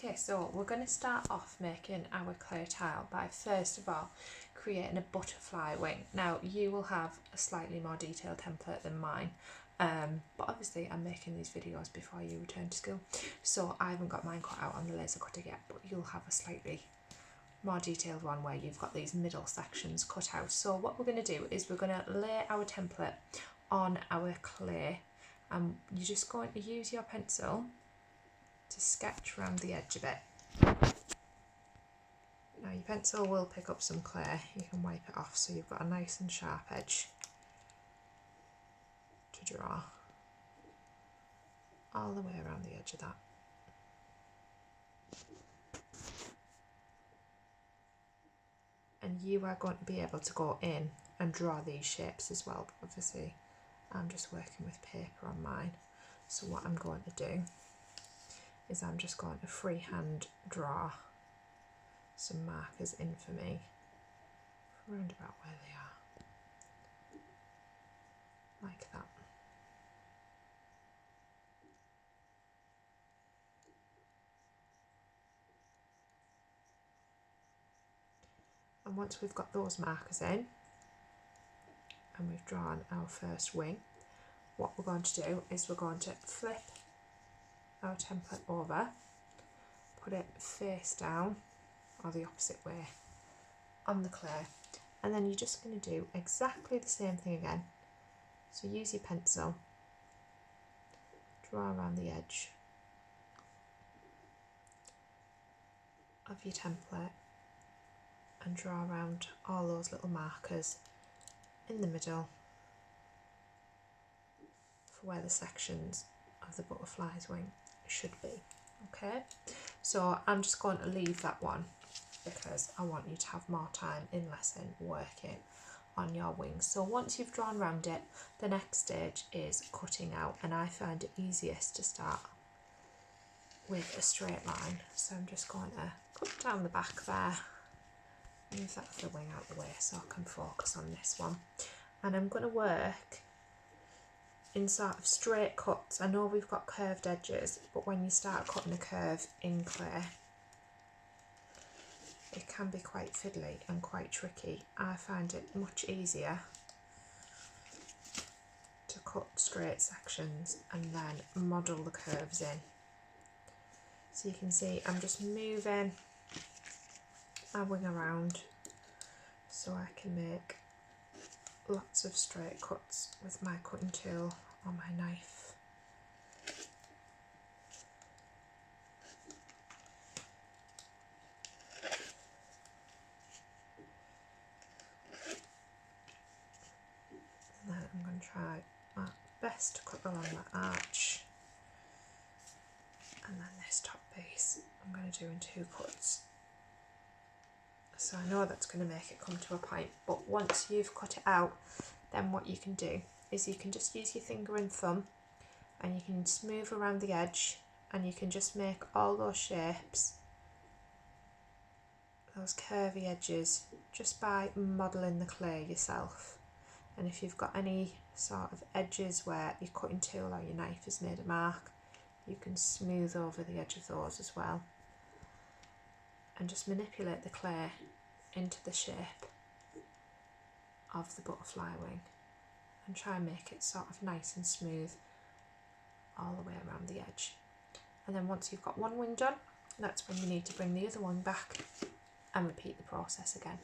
Okay, so we're going to start off making our clay tile by first of all creating a butterfly wing. Now you will have a slightly more detailed template than mine, but obviously I'm making these videos before you return to school, so I haven't got mine cut out on the laser cutter yet, but you'll have a slightly more detailed one where you've got these middle sections cut out. So what we're going to do is we're going to lay our template on our clay, and you're just going to use your pencil to sketch around the edge of it. Now your pencil will pick up some clay, you can wipe it off so you've got a nice and sharp edge to draw all the way around the edge of that. And you are going to be able to go in and draw these shapes as well. Obviously I'm just working with paper on mine, so what I'm going to do is I'm just going to freehand draw some markers in for me around about where they are, like that. And once we've got those markers in and we've drawn our first wing, what we're going to do is we're going to flip our template over, put it face down or the opposite way on the clay, and then you're just going to do exactly the same thing again. So use your pencil, draw around the edge of your template and draw around all those little markers in the middle for where the sections of the butterfly's wing should be. Okay, so I'm just going to leave that one because I want you to have more time in lesson working on your wings. So once you've drawn around it, the next stage is cutting out, and I find it easiest to start with a straight line. So I'm just going to cut down the back there, move that other wing out the way so I can focus on this one, and I'm going to work in sort of straight cuts. I know we've got curved edges, but when you start cutting a curve in clay, it can be quite fiddly and quite tricky. I find it much easier to cut straight sections and then model the curves in. So you can see I'm just moving my wing around so I can make lots of straight cuts with my cutting tool or my knife. And then I'm going to try my best to cut along the arch, and then this top piece I'm going to do in 2 cuts. So I know that's going to make it come to a point, but once you've cut it out, then what you can do is you can just use your finger and thumb and you can smooth around the edge, and you can just make all those shapes, those curvy edges, just by modelling the clay yourself. And if you've got any sort of edges where your cutting tool or your knife has made a mark, you can smooth over the edge of those as well, and just manipulate the clay into the shape of the butterfly wing and try and make it sort of nice and smooth all the way around the edge. And then once you've got one wing done, that's when you need to bring the other one back and repeat the process again.